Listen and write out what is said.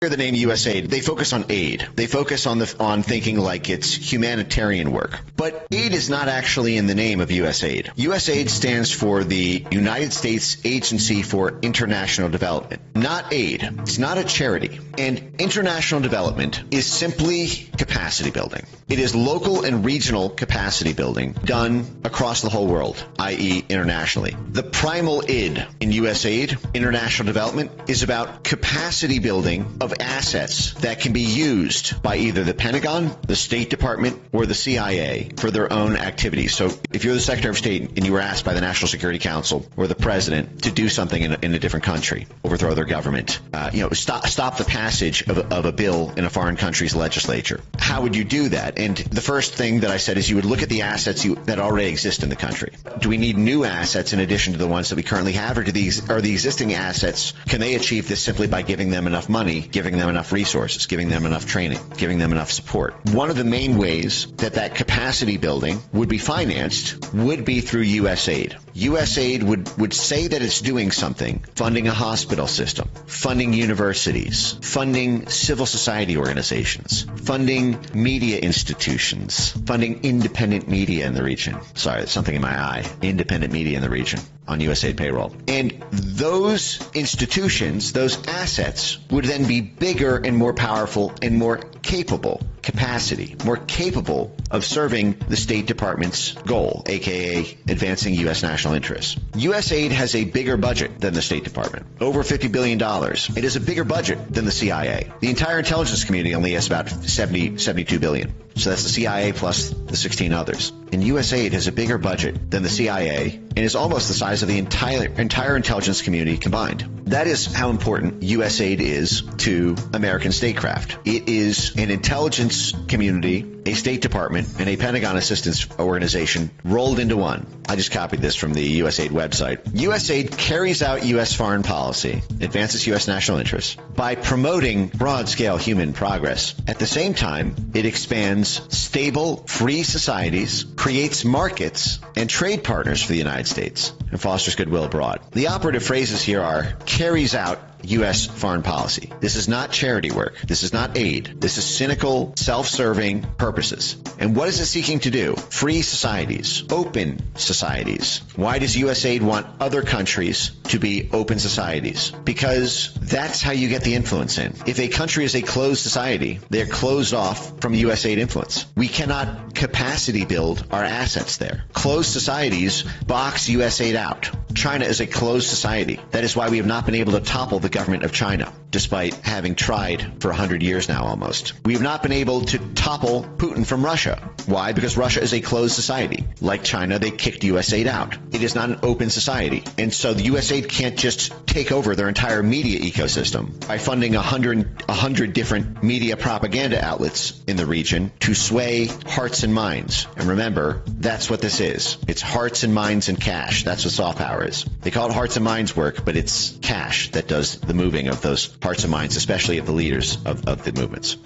hear the name U.S.A.I.D, they focus on aid. They focus on thinking like it's humanitarian work. But aid is not actually in the name of U.S.A.I.D. U.S.A.I.D stands for the United States Agency for International Development, not aid. It's not a charity. And international development is simply capacity building. It is local and regional capacity building done across the whole world, i.e. internationally. The primal id in U.S.A.I.D, international development, is about capacity building of assets that can be used by either the Pentagon, the State Department, or the CIA for their own activities. So if you're the Secretary of State and you were asked by the National Security Council or the President to do something in a different country, overthrow their government, stop the passage of a bill in a foreign country's legislature, how would you do that? And the first thing that I said is you would look at the assets that already exist in the country. Do we need new assets in addition to the ones that we currently have, or are the existing assets, can they achieve this simply by giving them enough money, giving them enough resources, giving them enough training, giving them enough support? One of the main ways that capacity building would be financed would be through U.S.A.I.D. U.S.A.I.D would say that it's doing something, funding a hospital system, funding universities, funding civil society organizations, funding media institutions, funding independent media in the region. Sorry, there's something in my eye. Independent media in the region on USAID payroll. And those institutions, those assets, would then be bigger and more powerful and more capable more capable of serving the State Department's goal, aka advancing U.S. national interests. USAID has a bigger budget than the State Department, over $50 billion. It is a bigger budget than the CIA. The entire intelligence community only has about 72 billion. So that's the CIA plus the 16 others. And USAID has a bigger budget than the CIA and is almost the size of the entire intelligence community combined. That is how important USAID is to American statecraft. It is an intelligence community, a State Department, and a Pentagon assistance organization rolled into one. I just copied this from the USAID website. USAID carries out U.S. foreign policy, advances U.S. national interests by promoting broad-scale human progress. At the same time, it expands stable, free societies, creates markets and trade partners for the United States, and fosters goodwill abroad. The operative phrases here are carries out U.S. foreign policy. This is not charity work. This is not aid. This is cynical, self-serving purposes. And what is it seeking to do? Free societies, open societies. Why does USAID want other countries to be open societies? Because that's how you get the influence in. If a country is a closed society, they're closed off from USAID influence. We cannot capacity build our assets there. Closed societies box USAID out. China is a closed society. That is why we have not been able to topple the government of China, despite having tried for 100 years now almost. We have not been able to topple Putin from Russia. Why? Because Russia is a closed society. Like China, they kicked USAID out. It is not an open society. And so the USAID can't just take over their entire media ecosystem by funding 100 different media propaganda outlets in the region to sway hearts and minds. And remember, that's what this is. It's hearts and minds and cash. That's what soft power is. They call it hearts and minds work, but it's cash that does the moving of those hearts and minds, especially of the leaders of the movements.